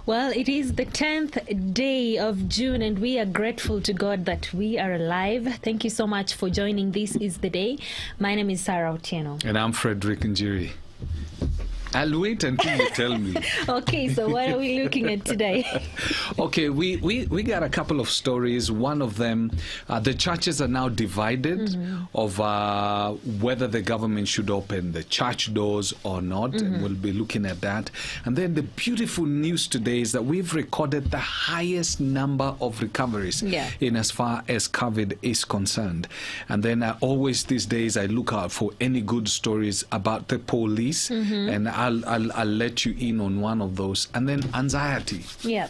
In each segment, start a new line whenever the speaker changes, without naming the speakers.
Well, it is the 10th day of June, and we are grateful to God that we are alive. Thank you so much for joining. This is the day. My name is Sarah Otieno.
And I'm Frederick Njiri. I'll wait until you tell me.
Okay, so what are we looking at today?
Okay, we got a couple of stories. One of them, the churches are now divided of whether the government should open the church doors or not, and we'll be looking at that. And then the beautiful news today is that we've recorded the highest number of recoveries in as far as COVID is concerned. And then always these days I look out for any good stories about the police, and I'll let you in on one of those. And then anxiety. Yeah.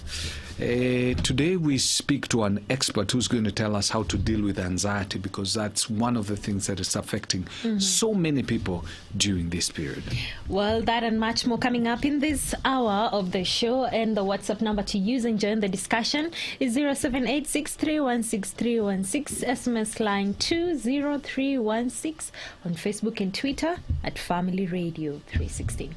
Today we speak to an expert who's going to tell us how to deal with anxiety, because that's one of the things that is affecting so many people during this period.
Well, that and much more coming up in this hour of the show. And the WhatsApp number to use and join the discussion is 0786316316, SMS line 20316, on Facebook and Twitter at Family Radio 316.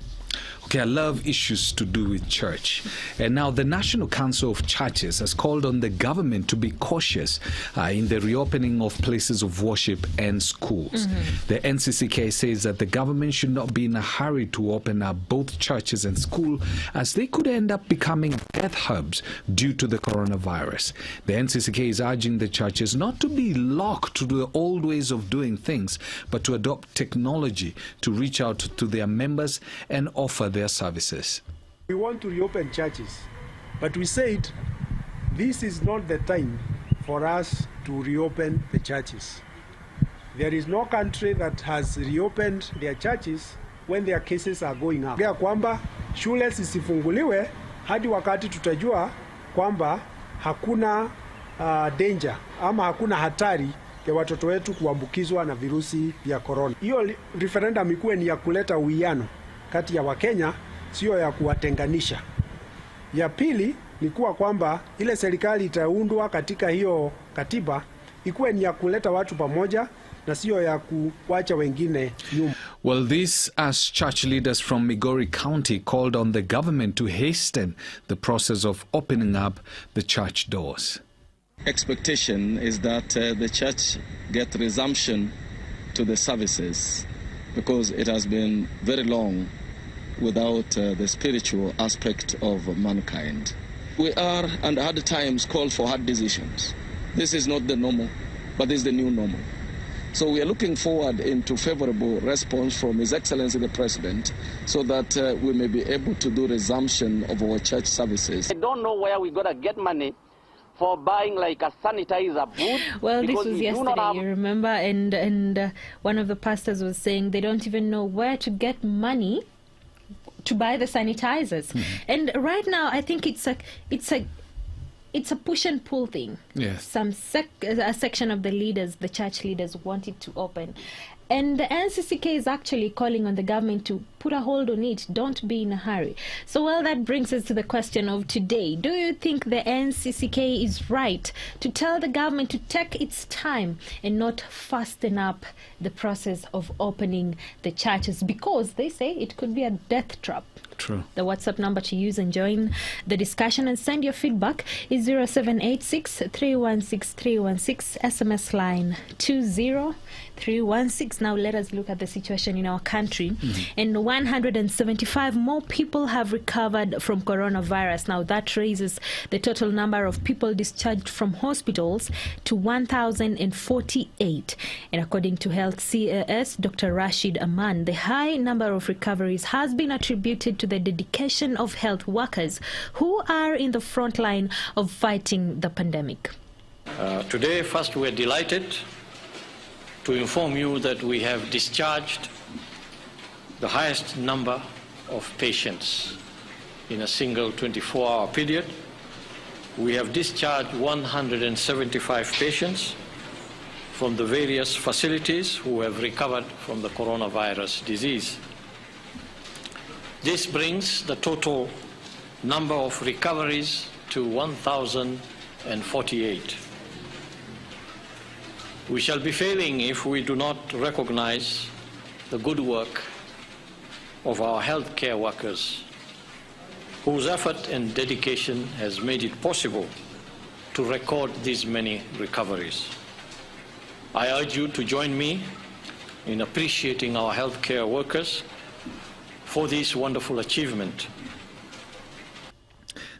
Okay, I love issues to do with church. And now the National Council of Churches has called on the government to be cautious in the reopening of places of worship and schools. The NCCK says that the government should not be in a hurry to open up both churches and schools, as they could end up becoming death hubs due to the coronavirus. The NCCK is urging the churches not to be locked to the old ways of doing things, but to adopt technology to reach out to their members and offer their services.
We want to reopen churches, but we said this is not the time for us to reopen the churches. There is no country that has reopened their churches when their cases are going up. Ya kwamba shule zisifunguliwe hadi wakati tutajua kwamba hakuna danger ama hakuna hatari ya watoto wetu kuambukizwa na virusi vya corona. Hiyo referendum ikuwe ni ya kuleta uwiano kati ya Wakenya, sio ya kuwatenganisha. Ya pili ni kuwa kwamba ile serikali itaundwa katika hiyo katiba ikuwe ni ya kuleta watu pamoja na sio ya kuwacha wengine nyuma.
Well, this as church leaders from Migori County called on the government to hasten the process of opening up the church doors.
Expectation is that the church get resumption to the services, because it has been very long without the spiritual aspect of mankind. We are, and at times, called for hard decisions. This is not the normal, but this is the new normal. So we are looking forward into favorable response from His Excellency the President, so that we may be able to do resumption of our church services.
I don't know where we're going to get money for buying like a sanitizer booth.
Well, this was yesterday, you remember, and one of the pastors was saying they don't even know where to get money to buy the sanitizers. And right now I think it's a push and pull thing.
Yes.
A section of the leaders, the church leaders, want it to open. And the NCCK is actually calling on the government to put a hold on it. Don't be in a hurry. So, well, that brings us to the question of today. Do you think the NCCK is right to tell the government to take its time and not fasten up the process of opening the churches? Because they say it could be a death trap.
True.
The WhatsApp number to use and join the discussion and send your feedback is 0786316316, SMS line 20316. Now let us look at the situation in our country. And 175 more people have recovered from coronavirus. Now that raises the total number of people discharged from hospitals to 1,048. And according to Health CAS, Dr. Rashid Aman, the high number of recoveries has been attributed to the dedication of health workers who are in the front line of fighting the pandemic.
Today, first, we're delighted to inform you that we have discharged the highest number of patients in a single 24-hour period. We have discharged 175 patients from the various facilities who have recovered from the coronavirus disease. This brings the total number of recoveries to 1,048. We shall be failing if we do not recognize the good work of our healthcare workers whose effort and dedication has made it possible to record these many recoveries. I urge you to join me in appreciating our healthcare workers for this wonderful achievement.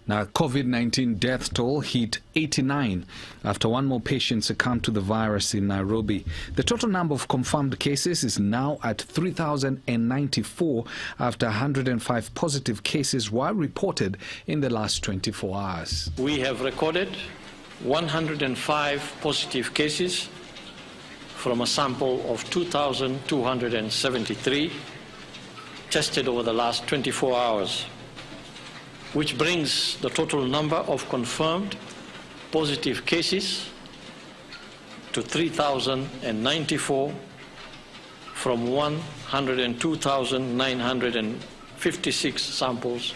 Now, COVID-19 death toll hit 89 after one more patient succumbed to the virus in Nairobi. The total number of confirmed cases is now at 3,094 after 105 positive cases were reported in the last 24 hours.
We have recorded 105 positive cases from a sample of 2,273 tested over the last 24 hours, which brings the total number of confirmed positive cases to 3,094 from 102,956 samples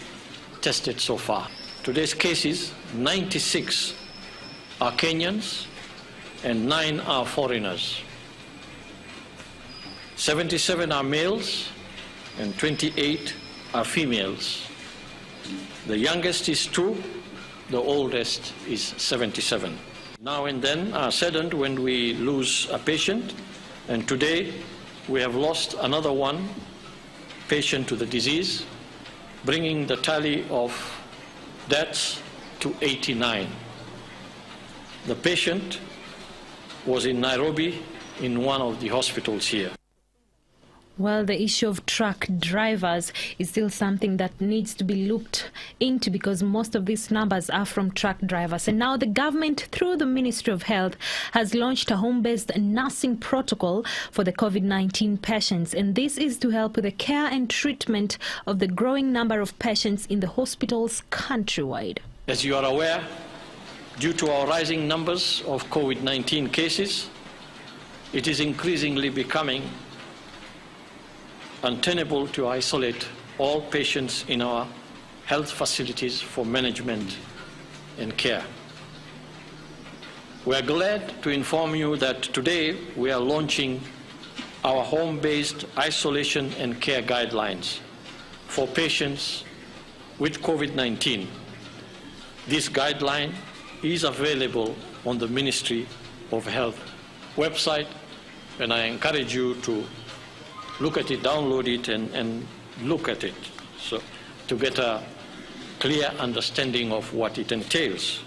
tested so far. Today's cases, 96 are Kenyans and 9 are foreigners. 77 are males and 28 are females. The youngest is 2, the oldest is 77. Now and then are saddened when we lose a patient, and today we have lost another one patient to the disease, bringing the tally of deaths to 89. The patient was in Nairobi in one of the hospitals here.
Well, the issue of truck drivers is still something that needs to be looked into, because most of these numbers are from truck drivers. And now the government, through the Ministry of Health, has launched a home-based nursing protocol for the COVID-19 patients. And this is to help with the care and treatment of the growing number of patients in the hospitals countrywide.
As you are aware, due to our rising numbers of COVID-19 cases, it is increasingly becoming untenable to isolate all patients in our health facilities for management and care. We are glad to inform you that today we are launching our home-based isolation and care guidelines for patients with COVID-19. This guideline is available on the Ministry of Health website, and I encourage you to look at it, download it, and look at it, so to get a clear understanding of what it entails.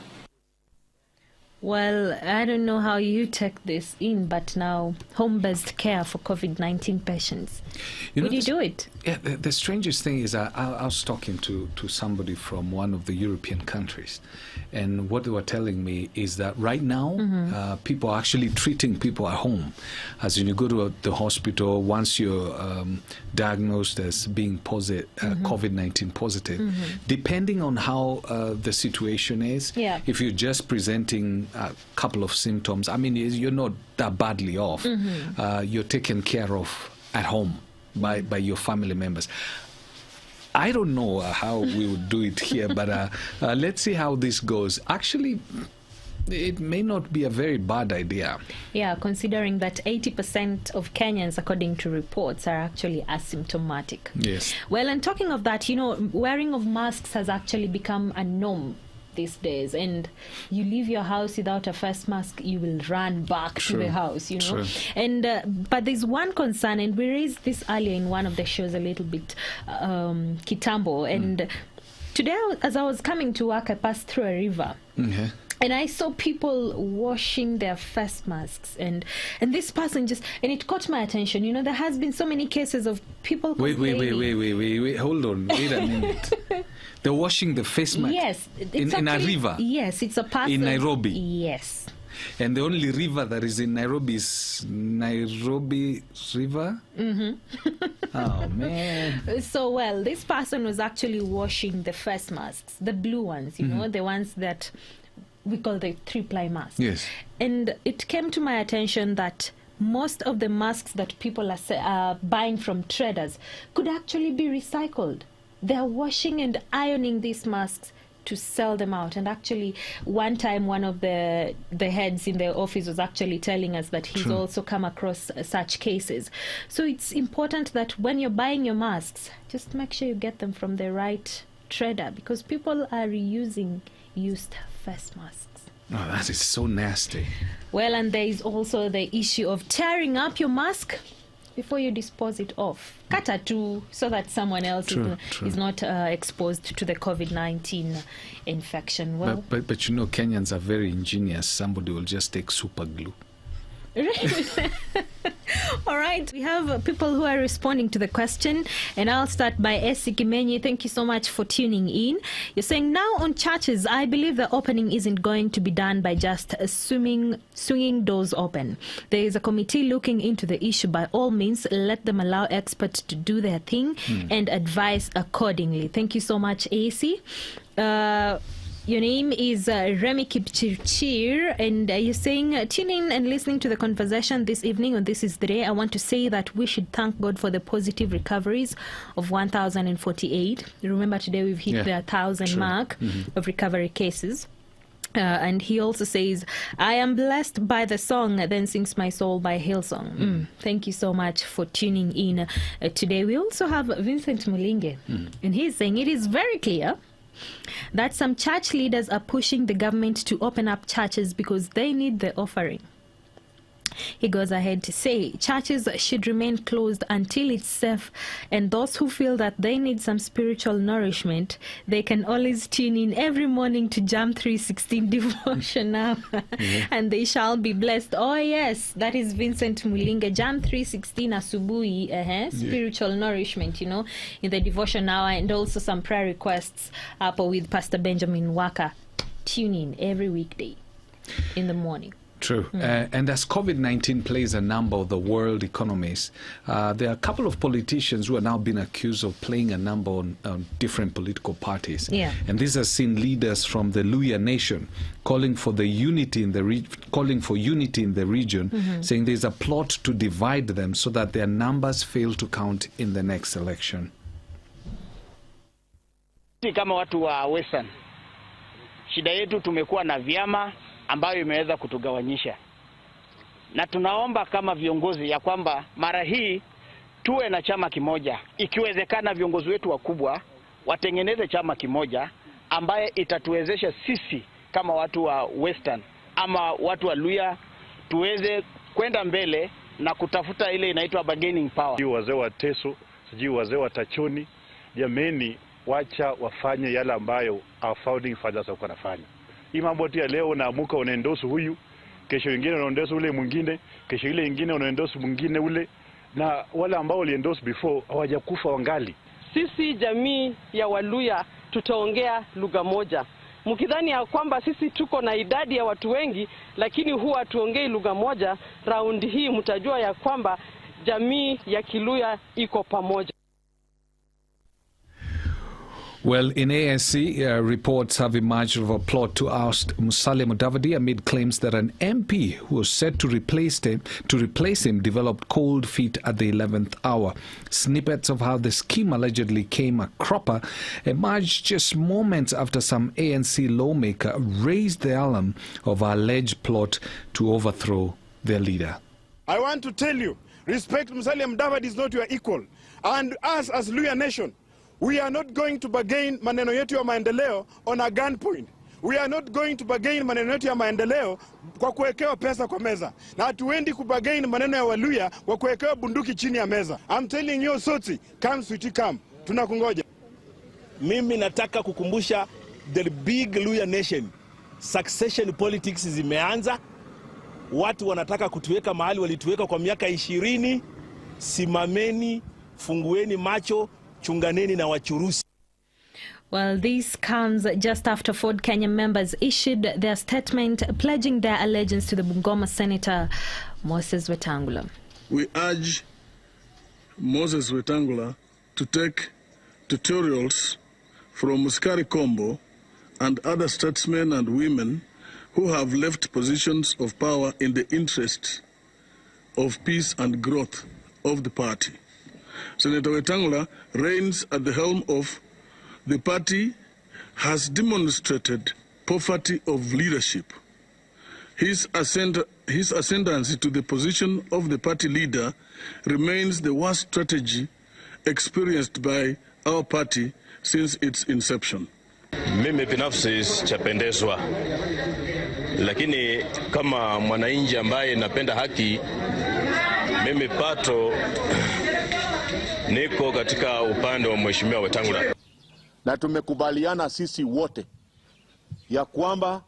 Well, I don't know how you take this in, but now home-based care for COVID-19 patients. Would you do it?
Yeah, the strangest thing is I was talking to somebody from one of the European countries, and what they were telling me is that right now people are actually treating people at home. As in, you go to the hospital, once you're diagnosed as being COVID-19 positive, depending on how the situation is, if you're just presenting a couple of symptoms, I mean, you're not that badly off. You're taken care of at home by your family members. I don't know how we would do it here, but let's see how this goes. Actually, it may not be a very bad idea.
Yeah, considering that 80% of Kenyans, according to reports, are actually asymptomatic.
Yes.
Well, and talking of that, you know, wearing of masks has actually become a norm these days, and you leave your house without a face mask, you will run back to the house, you know. And but there's one concern, and we raised this earlier in one of the shows a little bit, Kitambo, and today as I was coming to work, I passed through a river. And I saw people washing their face masks, and this person just, and it caught my attention. You know, there has been so many cases of people complaining.
Wait, hold on, wait a minute. They're washing the face mask.
Yes,
in a river.
Yes, it's a person
in Nairobi.
Yes.
And the only river that is in Nairobi is Nairobi River? Oh, man.
So, well, this person was actually washing the face masks, the blue ones, you know, the ones that we call the 3-ply masks.
Yes.
And it came to my attention that most of the masks that people are buying from traders could actually be recycled. They're washing and ironing these masks to sell them out. And actually, one time, one of the heads in the office was actually telling us that he's also come across such cases. So it's important that when you're buying your masks, just make sure you get them from the right Trader, because people are reusing used face masks.
Oh, that is so nasty.
Well, and there is also the issue of tearing up your mask before you dispose it off. Kata too, so that someone else is not exposed to the COVID-19 infection. Well,
but you know, Kenyans are very ingenious. Somebody will just take super glue.
All right, we have people who are responding to the question, and I'll start by Esi Kimenyi. Thank you so much for tuning in. You're saying, now on churches, I believe the opening isn't going to be done by just swinging doors open. There is a committee looking into the issue. By all means, let them allow experts to do their thing and advise accordingly. Thank you so much, Esi. Your name is Remy Kipchirchir, and you're saying, tune in and listening to the conversation this evening on This Is the Day. I want to say that we should thank God for the positive recoveries of 1,048. Remember, today we've hit the 1,000 mark of recovery cases. And he also says, I am blessed by the song, Then Sings My Soul by Hillsong. Thank you so much for tuning in today. We also have Vincent Mulinge, and he's saying it is very clear that some church leaders are pushing the government to open up churches because they need the offering. He goes ahead to say churches should remain closed until it's safe, and those who feel that they need some spiritual nourishment, they can always tune in every morning to Jam 316 devotional and they shall be blessed. Oh yes, that is Vincent Mulinga. Jam 316 asubuhi, spiritual nourishment, you know, in the devotion hour, and also some prayer requests up with Pastor Benjamin Waka. Tune in every weekday in the morning.
True. And as COVID-19 plays a number of the world economies, there are a couple of politicians who are now being accused of playing a number on different political parties.
Yeah.
And this has seen leaders from the Luhya nation calling for the unity in the region, saying there's a plot to divide them so that their numbers fail to count in the next election.
Kama watu wa Western, shida yetu tumekuwa na vyama ambayo imeweza kutugawanyisha, na tunaomba kama viongozi ya kwamba mara hii tuwe na chama kimoja. Ikiwezekana viongozi wetu wakubwa watengeneze chama kimoja ambaye itatuwezesha sisi kama watu wa Western ama watu wa Luhya tuweze kwenda mbele na kutafuta ile inaitwa bargaining power.
Sijui wazee wa Teso, sijui wazee wa Tachoni, jameni, wacha wafanye yale ambayo our founding fathers walikuwa wanafanya. Hii mambo ya leo unaamuka unaendorse huyu, kesho wengine unaendorse ule mwingine, kesho ile nyingine unaendorse mwingine ule, na wale ambao waliendorse before hawajakufa wangali.
Sisi jamii ya Waluhya tutaongea lugha moja. Mkidhani ya kwamba sisi tuko na idadi ya watu wengi lakini huwa tuongei lugha moja, raundi hii mtajua ya kwamba jamii ya Kiluhya iko pamoja.
Well, in ANC, reports have emerged of a plot to oust Musalia Mudavadi amid claims that an MP who was set to replace him developed cold feet at the 11th hour. Snippets of how the scheme allegedly came a cropper emerged just moments after some ANC lawmaker raised the alarm of an alleged plot to overthrow their leader.
I want to tell you, respect Musalia Mudavadi is not your equal. And us as Luhya nation, we are not going to bargain maneno yetu ya maendeleo on a gunpoint. We are not going to bargain maneno yetu ya maendeleo kwa kuwekewa pesa kwa meza. Na hatuendi kubagain maneno ya Waluhya kwa kuwekewa bunduki chini ya meza. I'm telling you, Sotsi, come sweetie come. Tunakungoja.
Mimi nataka kukumbusha the big Luhya nation. Succession politics zimeanza. Watu wanataka kutuweka mahali walituweka kwa miaka 20. Simameni, fungueni macho, chunganeni na wachurusi.
Well, this comes just after Ford Kenya members issued their statement pledging their allegiance to the Bungoma Senator Moses Wetangula.
We urge Moses Wetangula to take tutorials from Muskari Kombo and other statesmen and women who have left positions of power in the interest of peace and growth of the party. Senator Wetangula reigns at the helm of the party, has demonstrated poverty of leadership. His ascendancy to the position of the party leader remains the worst strategy experienced by our party since its inception.
Mimi binafsi sijapendezwa, lakini kama mwananchi ambaye napenda haki, mimi pato niko katika upande wa Mheshimiwa Wetangula.
Na tumekubaliana sisi wote ya kwamba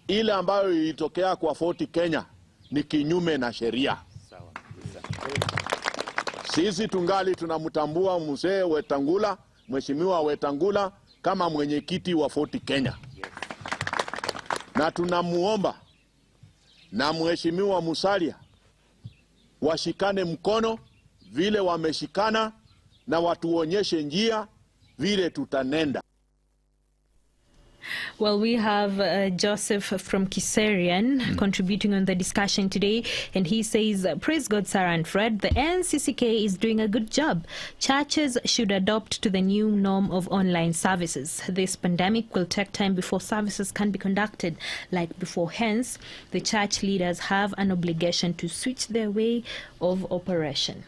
ile ambayo ilitokea kwa Fort Kenya ni kinyume na sheria. Sisi tungali tunamtambua mzee Wetangula, Mheshimiwa Wetangula kama mwenyekiti wa Fort Kenya. Na tunamuomba na Mheshimiwa Musalia washikane mkono vile wameshikana, na watuonyeshe njia vile tutanenda.
Well, we have Joseph from Kiserian contributing on the discussion today, and he says, praise God, Sarah and Fred, the NCCK is doing a good job. Churches should adopt to the new norm of online services. This pandemic will take time before services can be conducted like before. Hence, the church leaders have an obligation to switch their way of operation.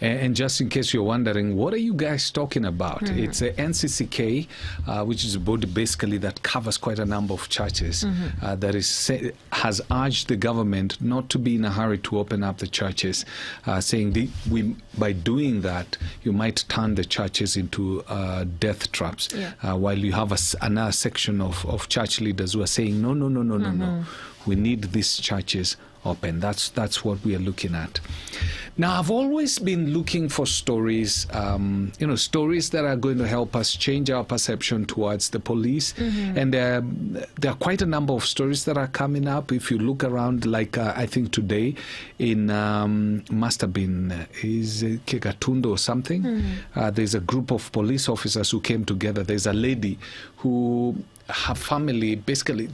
And just in case you're wondering, what are you guys talking about? It's a NCCK, which is a body basically that covers quite a number of churches, that has urged the government not to be in a hurry to open up the churches, saying by doing that, you might turn the churches into death traps, while you have another section of church leaders who are saying, no. We need these churches open. That's what we are looking at. Now, I've always been looking for stories, stories that are going to help us change our perception towards the police. And there are quite a number of stories that are coming up. If you look around, like I think today in must have been is Kegatundo or something. There's a group of police officers who came together. There's a lady who, her family basically,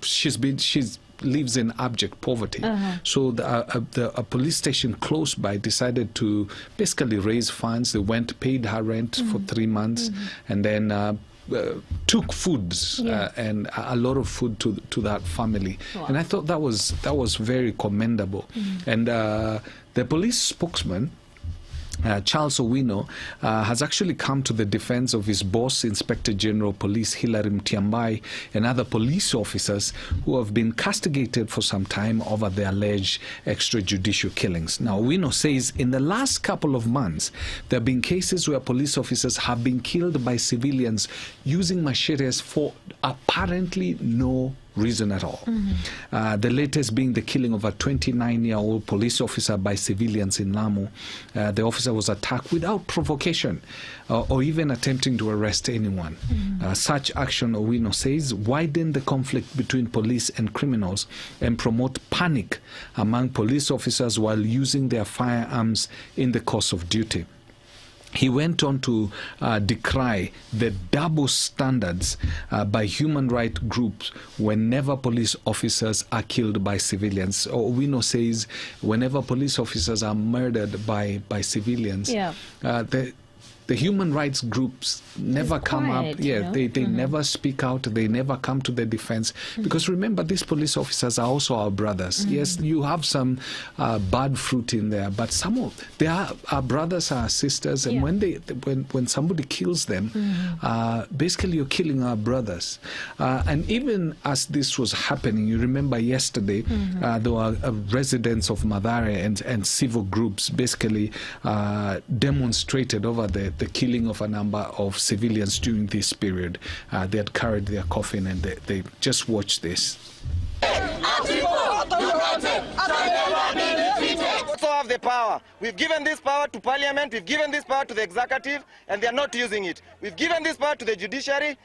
she lives in abject poverty. So a police station close by decided to basically raise funds. They went, paid her rent for 3 months, and then took foods and a lot of food to that family. And I thought that was very commendable. And the police spokesman, Charles Owino, has actually come to the defense of his boss, Inspector General Police Hilary Mutyambai, and other police officers who have been castigated for some time over the alleged extrajudicial killings. Now, Owino says in the last couple of months, there have been cases where police officers have been killed by civilians using machetes for apparently no reason at all. The latest being the killing of a 29-year-old police officer by civilians in Lamu. The officer was attacked without provocation or even attempting to arrest anyone. Such action, Owino says, widen the conflict between police and criminals and promote panic among police officers while using their firearms in the course of duty. He went on to decry the double standards by human rights groups whenever police officers are killed by civilians. Owino says whenever police officers are murdered by civilians, the human rights groups never come up. They never speak out. They never come to their defense. Because remember, these police officers are also our brothers. Yes, you have some bad fruit in there, but they are our brothers, our sisters. And when somebody kills them, basically you're killing our brothers. And even as this was happening, you remember yesterday, there were residents of Mathare and civil groups basically demonstrated over the killing of a number of civilians during this period. They had carried their coffin and they just watched this.
Also have the power. We've given this power to Parliament, we've given this power to the executive, and they are not using it. We've given this power to the judiciary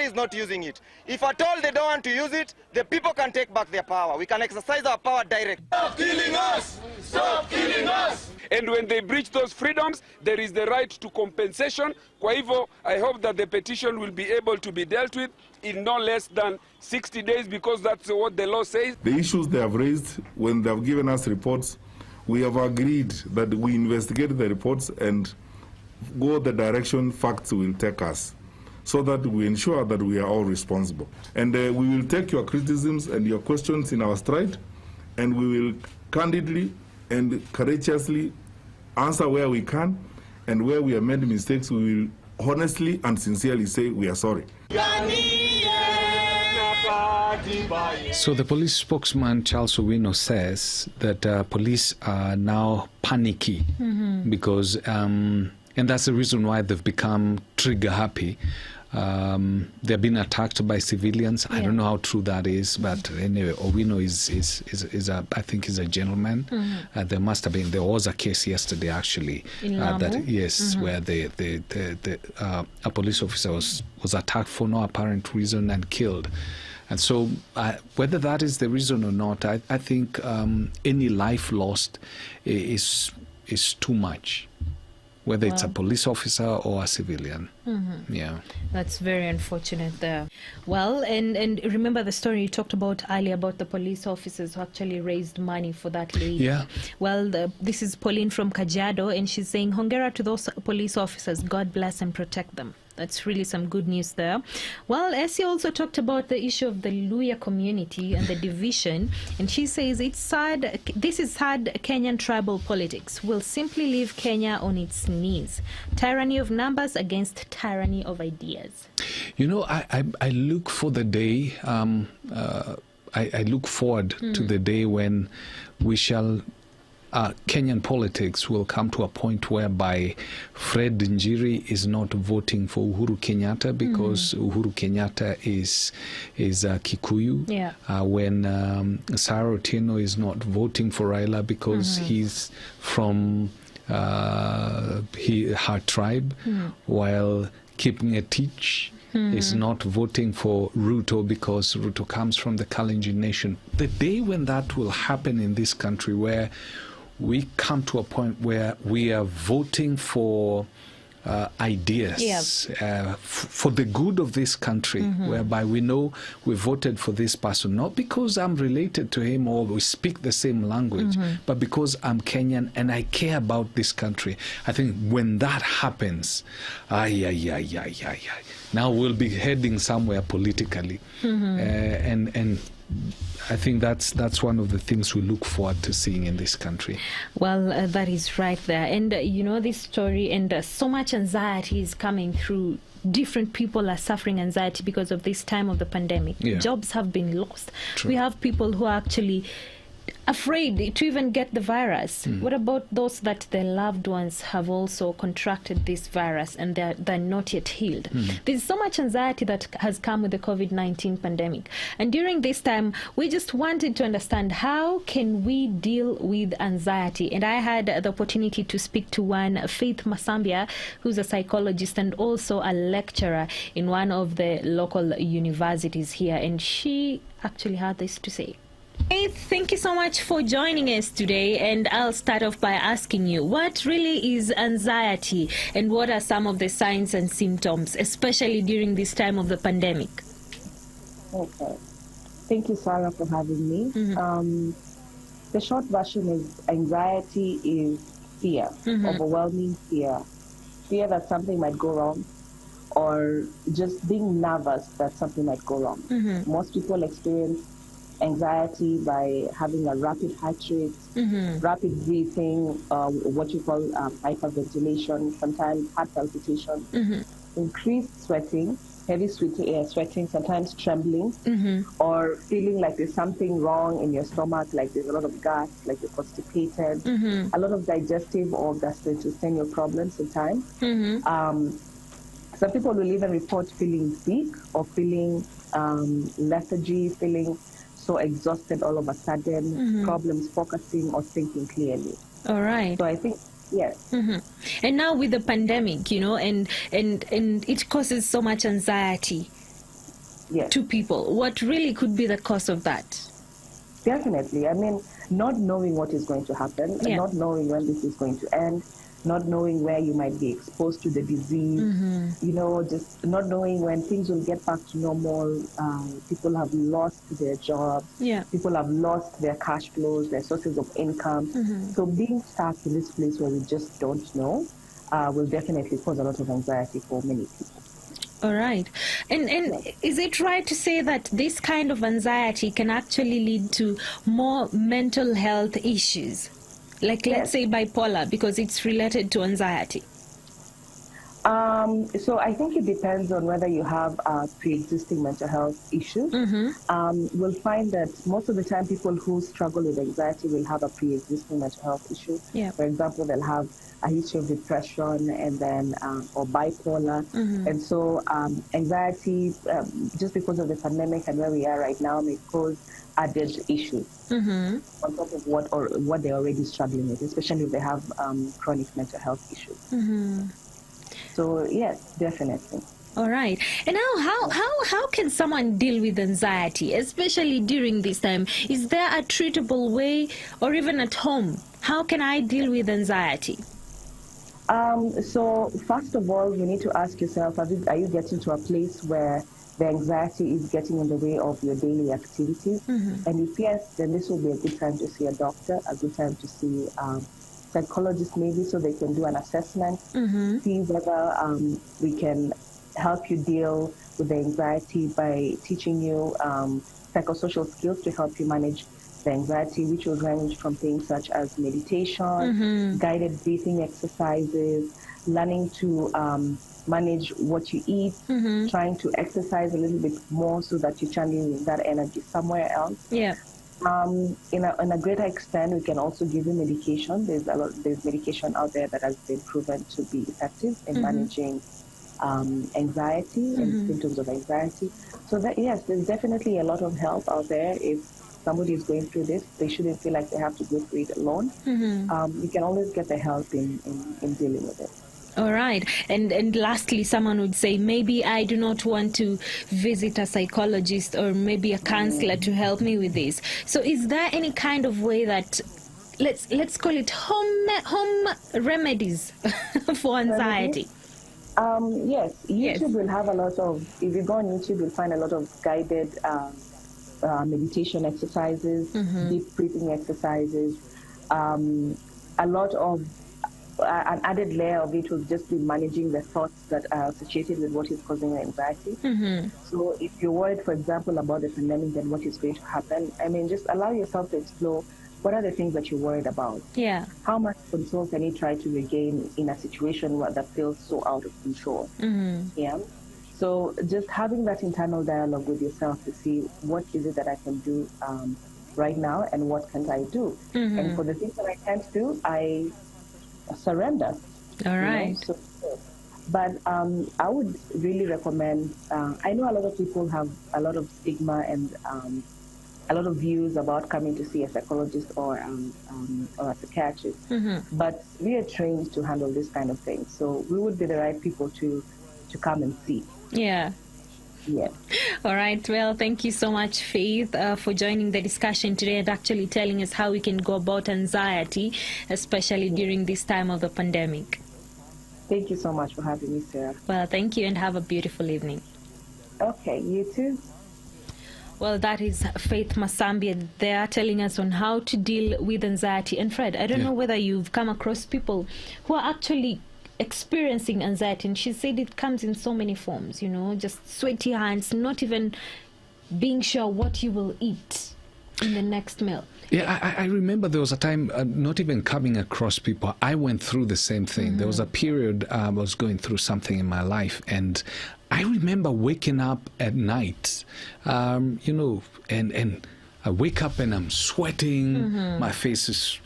is not using it. If at all they don't want to use it, the people can take back their power. We can exercise our power direct.
Stop killing us! Stop killing us! And when they breach those freedoms, there is the right to compensation. Kwa hivyo, I hope that the petition will be able to be dealt with in no less than 60 days, because that's what the law says.
The issues they have raised, when they have given us reports, we have agreed that we investigate the reports and go the direction facts will take us, so that we ensure that we are all responsible. And we will take your criticisms and your questions in our stride, and we will candidly and courageously answer where we can, and where we have made mistakes, we will honestly and sincerely say we are sorry.
So the police spokesman, Charles Owino, says that police are now panicky because, and that's the reason why they've become trigger happy. They've been attacked by civilians. I don't know how true that is, but anyway, Owino is I think he's a gentleman. There must have been. There was a case yesterday, actually, where a police officer was attacked for no apparent reason and killed. And so, whether that is the reason or not, I think any life lost is too much. Whether it's a police officer or a civilian. Yeah.
That's very unfortunate there. Well, and remember the story you talked about earlier about the police officers who actually raised money for that lady.
Yeah.
Well, this is Pauline from Kajiado, and she's saying, Hongera to those police officers. God bless and protect them. That's really some good news there. Well, Essie also talked about the issue of the Luhya community and the division, and she says it's sad. This is sad Kenyan tribal politics will simply leave Kenya on its knees. Tyranny of numbers against tyranny of ideas.
You know, I look for the day. I look forward to the day when we shall. Kenyan politics will come to a point whereby Fred Njiri is not voting for Uhuru Kenyatta because Uhuru Kenyatta is Kikuyu.
Yeah.
When Sarah Otieno is not voting for Raila because he's from her tribe, while Kipngetich is not voting for Ruto because Ruto comes from the Kalenjin nation. The day when that will happen in this country, where we come to a point where we are voting for ideas for the good of this country, whereby we know we voted for this person, not because I'm related to him or we speak the same language, but because I'm Kenyan and I care about this country. I think when that happens, now we'll be heading somewhere politically. And I think that's one of the things we look forward to seeing in this country.
Well, that is right there. And, you know, this story and so much anxiety is coming through. Different people are suffering anxiety because of this time of the pandemic.
Yeah.
Jobs have been lost.
True.
We have people who are actually afraid to even get the virus. What about those that their loved ones have also contracted this virus and they're not yet healed? There's so much anxiety that has come with the COVID-19 pandemic. And during this time, we just wanted to understand how can we deal with anxiety. And I had the opportunity to speak to one, Faith Masambia, who's a psychologist and also a lecturer in one of the local universities here. And she actually had this to say. Hey, thank you so much for joining us today, and I'll start off by asking you, what really is anxiety and what are some of the signs and symptoms, especially during this time of the pandemic?
Okay. Thank you, Sarah, for having me. The short version is anxiety is fear, overwhelming fear. Fear that something might go wrong, or just being nervous that something might go wrong. Most people experience anxiety by having a rapid heart rate, rapid breathing, what you call hyperventilation, sometimes heart palpitation, increased sweating, heavy sweating, sometimes trembling, or feeling like there's something wrong in your stomach, like there's a lot of gas, like you're constipated, a lot of digestive or gastrointestinal problems sometimes. Some people will even report feeling sick or feeling lethargy, feeling so exhausted all of a sudden, problems focusing or thinking clearly.
All right.
So I think, yes.
And now with the pandemic, you know, and it causes so much anxiety to people. What really could be the cause of that?
Definitely. I mean, not knowing what is going to happen, not knowing when this is going to end, not knowing where you might be exposed to the disease, you know, just not knowing when things will get back to normal. People have lost their jobs. People have lost their cash flows, their sources of income. So being stuck in this place where we just don't know will definitely cause a lot of anxiety for many people.
All right. And is it right to say that this kind of anxiety can actually lead to more mental health issues? Like, let's say bipolar, because it's related to anxiety.
So I think it depends on whether you have pre-existing mental health issues. We'll find that most of the time people who struggle with anxiety will have a pre-existing mental health issue.
Yeah.
For example, they'll have a history of depression and then or bipolar. And so anxiety, just because of the pandemic and where we are right now, may cause added issues on top of what they're already struggling with, especially if they have chronic mental health issues. So yes, definitely.
All right. And now, how can someone deal with anxiety, especially during this time? Is there a treatable way, or even at home? How can I deal with anxiety?
So first of all, you need to ask yourself: are you getting to a place where the anxiety is getting in the way of your daily activities? And if yes, then this will be a good time to see a doctor, a good time to see psychologist maybe, so they can do an assessment, see whether we can help you deal with the anxiety by teaching you psychosocial skills to help you manage the anxiety, which will range from things such as meditation, guided breathing exercises, learning to manage what you eat, trying to exercise a little bit more so that you're channeling that energy somewhere else.
Yeah.
In a greater extent, we can also give you medication. There's medication out there that has been proven to be effective in managing anxiety and symptoms of anxiety. So that, yes, there's definitely a lot of help out there. If somebody is going through this, they shouldn't feel like they have to go through it alone. You can always get the help in dealing with it.
All right. And lastly, someone would say, maybe I do not want to visit a psychologist or maybe a counselor to help me with this. So is there any kind of way that, let's call it home remedies for anxiety?
Yes. YouTube will have a lot of, if you go on YouTube, you'll find a lot of guided meditation exercises, deep breathing exercises, a lot of an added layer of it will just be managing the thoughts that are associated with what is causing anxiety. So if you're worried, for example, about the pandemic and what is going to happen, I mean, just allow yourself to explore what are the things that you're worried about.
Yeah.
How much control can you try to regain in a situation that feels so out of control? Yeah. So just having that internal dialogue with yourself to see what is it that I can do right now and what can't I do. And for the things that I can't do, I surrender.
All right.
But I would really recommend, I know a lot of people have a lot of stigma and a lot of views about coming to see a psychologist or a psychiatrist, but we are trained to handle this kind of thing. So we would be the right people to come and see.
Yeah.
Yeah.
All right. Well, thank you so much, Faith, for joining the discussion today and actually telling us how we can go about anxiety, especially during this time of the pandemic.
Thank you so much for having me, Sarah.
Well, thank you and have a beautiful evening.
Okay, you too.
Well, that is Faith Masambia. They are telling us on how to deal with anxiety. And Fred, I don't know whether you've come across people who are actually experiencing anxiety, and she said it comes in so many forms, just sweaty hands, not even being sure what you will eat in the next meal.
Yeah, I remember there was a time, not even coming across people, I went through the same thing. There was a period I was going through something in my life, and I remember waking up at night, and I wake up and I'm sweating, my face is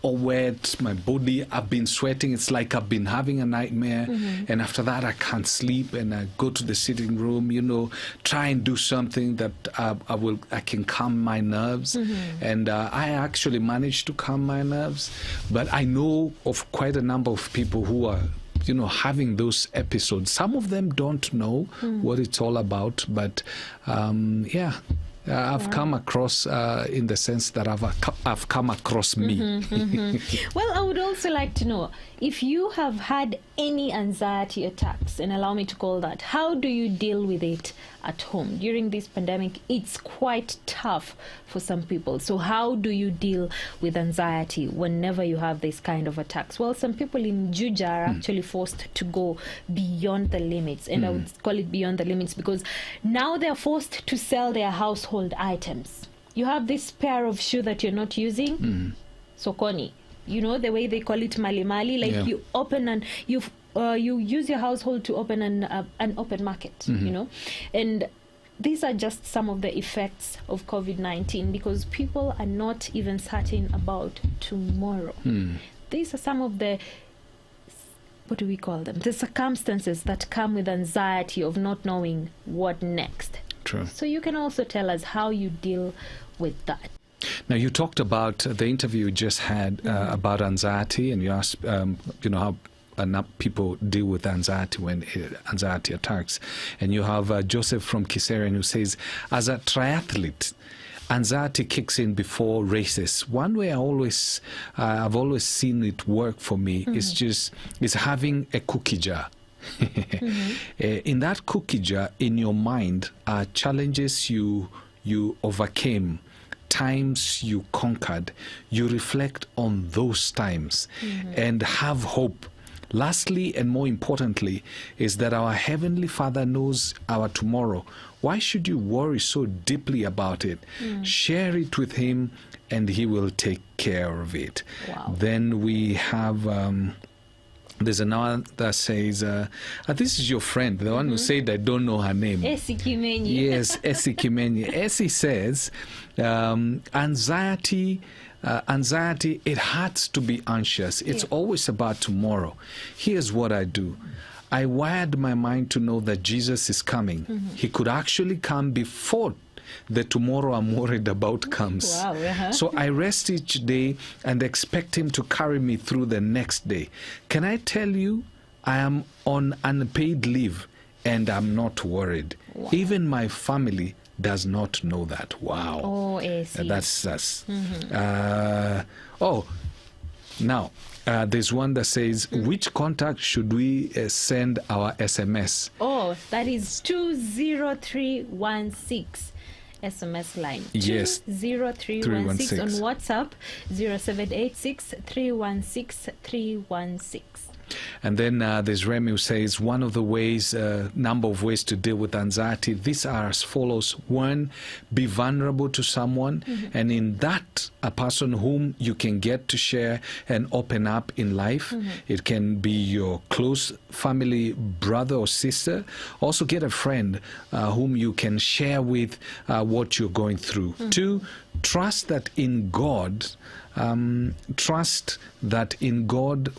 all wet, my body, I've been sweating, it's like I've been having a nightmare, and after that I can't sleep, and I go to the sitting room, try and do something that I can calm my nerves, and I actually managed to calm my nerves, but I know of quite a number of people who are having those episodes. Some of them don't know what it's all about, but I've come across in the sense that I've come across me.
Well, I would also like to know if you have had any anxiety attacks, and allow me to call that, how do you deal with it at home? During this pandemic, it's quite tough for some people. So how do you deal with anxiety whenever you have this kind of attacks? Well, some people in Juja are actually forced to go beyond the limits, and I would call it beyond the limits because now they're forced to sell their household items. You have this pair of shoe that you're not using, sokoni. The way they call it mali-mali, like you open and you use your household to open an open market, you know, and these are just some of the effects of COVID-19 because people are not even certain about tomorrow. These are some of the, what do we call them? The circumstances that come with anxiety of not knowing what next.
True.
So you can also tell us how you deal with that.
Now, you talked about the interview you just had about anxiety, and you asked, you know, how people deal with anxiety when anxiety attacks. And you have Joseph from Kiserian who says, as a triathlete, anxiety kicks in before races. One way I've always seen it work for me is having a cookie jar. In that cookie jar, in your mind, are challenges you overcame, times you conquered. You reflect on those times and have hope. Lastly, and more importantly, is that our Heavenly Father knows our tomorrow. Why should you worry so deeply about it? Share it with Him, and He will take care of it.
Wow.
Then we have... there's another that says, this is your friend, the one who said I don't know her name.
Essie Kimenyi.
Yes, Essie Kimenyi. Essie says, anxiety, it hurts to be anxious. It's always about tomorrow. Here's what I do. I wired my mind to know that Jesus is coming. He could actually come before the tomorrow I'm worried about comes.
Wow,
So I rest each day and expect Him to carry me through the next day. Can I tell you, I am on unpaid leave and I'm not worried.
Wow.
Even my family does not know that. Wow.
Oh, Essie.
That's us. Now, there's one that says, which contact should we send our SMS?
Oh, that is 20316. SMS line.
Yes.
20316 on WhatsApp 0786 316 316.
And then there's Remy who says one of the ways, number of ways to deal with anxiety. These are as follows. One, be vulnerable to someone, and in that, a person whom you can get to share and open up in life. It can be your close family brother or sister. Also get a friend whom you can share with what you're going through. Two, trust that in God,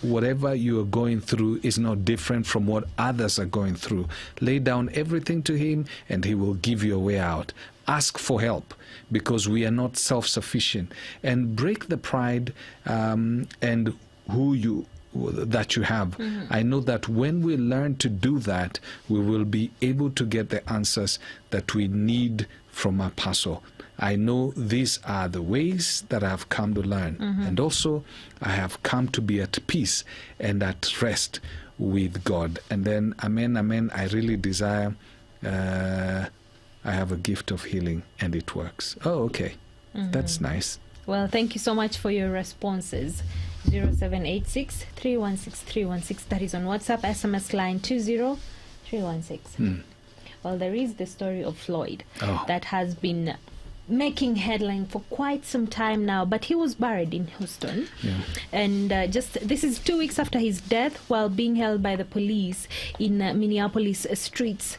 whatever you are going through is not different from what others are going through. Lay down everything to Him and He will give you a way out. Ask for help because we are not self-sufficient. And break the pride and that you have. I know that when we learn to do that, we will be able to get the answers that we need from our pastor. I know these are the ways that I have come to learn. And also, I have come to be at peace and at rest with God. And then, amen, amen, I really desire, I have a gift of healing and it works. Oh, okay. That's nice.
Well, thank you so much for your responses. 0786 316 316. That is on WhatsApp, SMS line 20316. Well, there is the story of Floyd that has been making headline for quite some time now, but he was buried in Houston. And this is 2 weeks after his death while being held by the police in Minneapolis streets.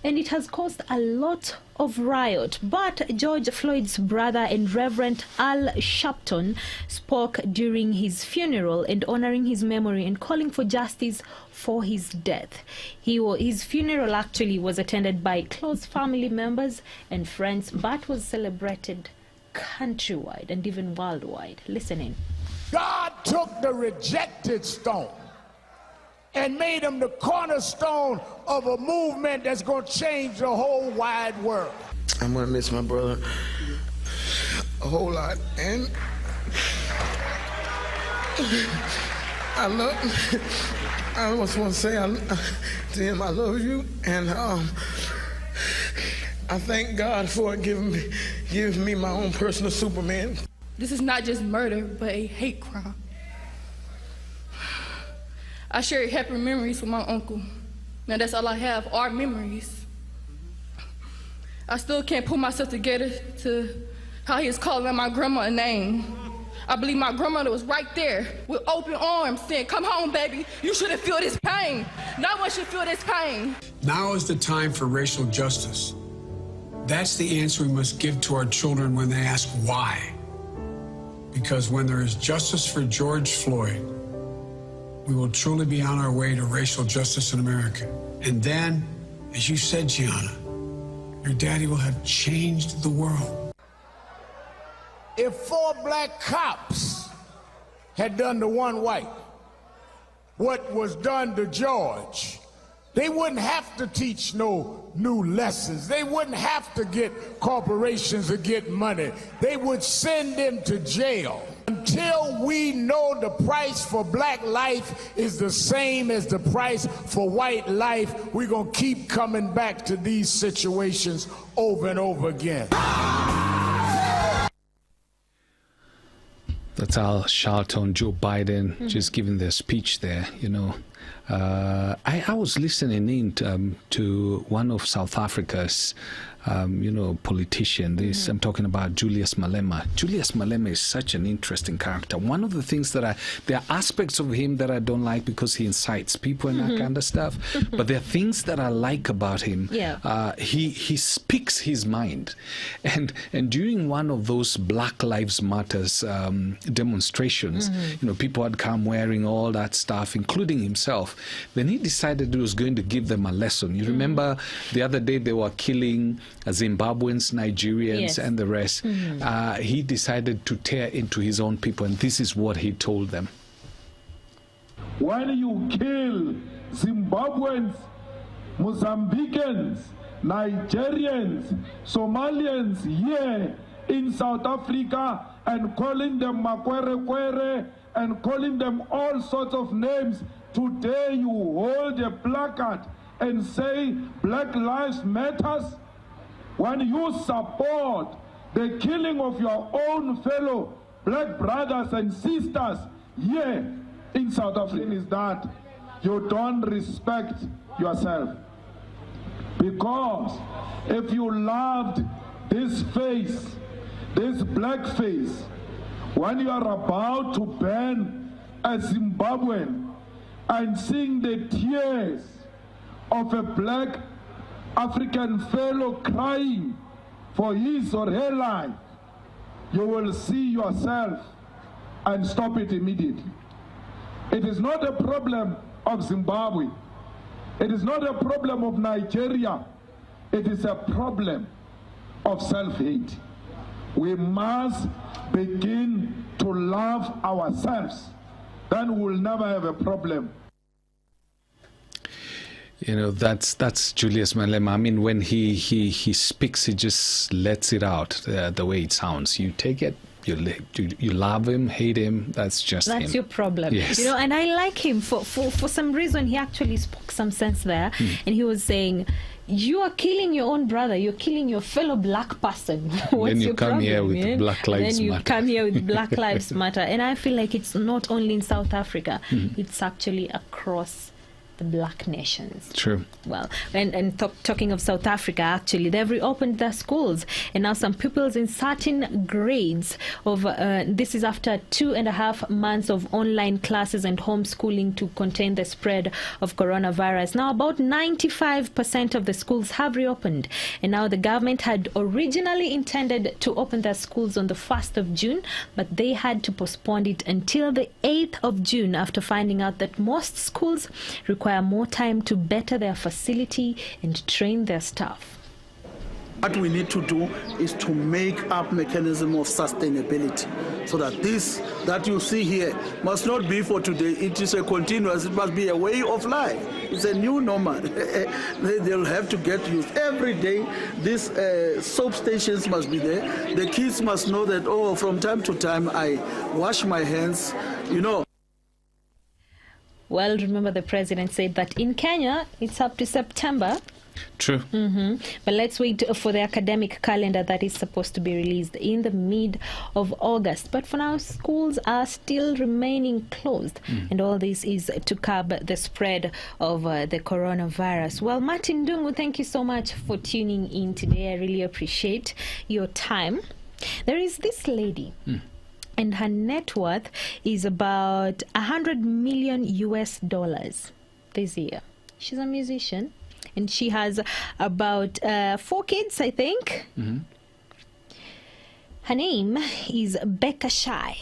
And it has caused a lot of riot. But George Floyd's brother and Reverend Al Sharpton spoke during his funeral and honoring his memory and calling for justice for his death. His funeral actually was attended by close family members and friends, but was celebrated countrywide and even worldwide. Listen in.
God took the rejected stone and made him the cornerstone of a movement that's going to change the whole wide world.
I'm going to miss my brother a whole lot, and I just want to say to him, I love you, and I thank God for giving me my own personal Superman.
This is not just murder, but a hate crime. I share happy memories with my uncle. Now that's all I have, are memories. I still can't put myself together to how he is calling my grandma a name. I believe my grandmother was right there with open arms saying, come home, baby. You shouldn't feel this pain. No one should feel this pain.
Now is the time for racial justice. That's the answer we must give to our children when they ask why. Because when there is justice for George Floyd, we will truly be on our way to racial justice in America. And then, as you said, Gianna, your daddy will have changed the world.
If 4 black cops had done to 1 white what was done to George, they wouldn't have to teach no new lessons. They wouldn't have to get corporations to get money. They would send them to jail. Until we know the price for black life is the same as the price for white life, we're going to keep coming back to these situations over and over again.
That's Al Sharpton, Joe Biden, just giving their speech there, you know. I was listening in to one of South Africa's, politician. I'm talking about Julius Malema. Julius Malema is such an interesting character. One of the things there are aspects of him that I don't like because he incites people and that kind of stuff. But there are things that I like about him. Yeah. He speaks his mind. And during one of those Black Lives Matters demonstrations, people had come wearing all that stuff, including himself. Then he decided he was going to give them a lesson. You remember the other day they were killing Zimbabweans, Nigerians, and the rest. He decided to tear into his own people, and this is what he told them.
When you kill Zimbabweans, Mozambicans, Nigerians, Somalians here in South Africa and calling them Makwere and calling them all sorts of names, today you hold a placard and say Black Lives Matters. When you support the killing of your own fellow black brothers and sisters here in South Africa, is that you don't respect yourself. Because if you loved this face, this black face, when you are about to burn a Zimbabwean and seeing the tears of a black African fellow crying for his or her life, you will see yourself and stop it immediately. It is not a problem of Zimbabwe. It is not a problem of Nigeria. It is a problem of self-hate. We must begin to love ourselves. Then we'll never have a problem.
That's Julius Malema. I mean, when he speaks, he just lets it out the way it sounds. You take it, you love him, hate him. That's him.
That's your problem.
Yes.
And I like him for some reason. He actually spoke some sense there, and he was saying, you are killing your own brother. You're killing your fellow black person. What's your problem?
Here with Black Lives Matter.
Then you come here with Black Lives Matter. And I feel like it's not only in South Africa. It's actually across the black nations.
True.
Well, and talking of South Africa, actually, they've reopened their schools, and now some pupils in certain grades of this is after 2.5 months of online classes and homeschooling to contain the spread of coronavirus. Now about 95% of the schools have reopened, and now the government had originally intended to open their schools on the 1st of June, but they had to postpone it until the 8th of June after finding out that most schools require more time to better their facility and train their staff.
What we need to do is to make up mechanism of sustainability so that this that you see here must not be for today. It is a continuous, it must be a way of life. It's a new normal. They'll have to get used. Every day, these soap stations must be there. The kids must know that, from time to time, I wash my hands,
Well, remember the president said that in Kenya, it's up to September.
True.
But let's wait for the academic calendar that is supposed to be released in the mid of August. But for now, schools are still remaining closed. And all this is to curb the spread of the coronavirus. Well, Martin Dungu, thank you so much for tuning in today. I really appreciate your time. There is this lady. and her net worth is about $100 million this year. She's a musician, and she has about 4 kids, I think.
Mm-hmm.
Her name is Becca Shy.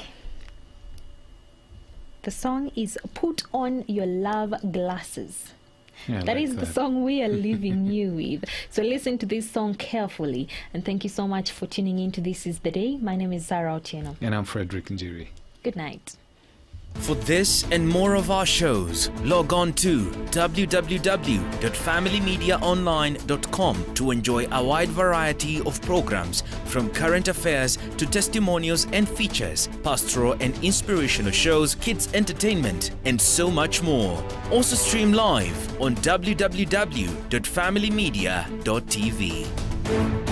The song is Put On Your Love Glasses.
Yeah,
That
like
is the song we are leaving you with. So listen to this song carefully. And thank you so much for tuning in to This Is The Day. My name is Zara Otieno.
And I'm Frederick Njiri.
Good night.
For this and more of our shows, log on to www.familymediaonline.com to enjoy a wide variety of programs, from current affairs to testimonials and features, pastoral and inspirational shows, kids entertainment, and so much more. Also stream live on www.familymedia.tv.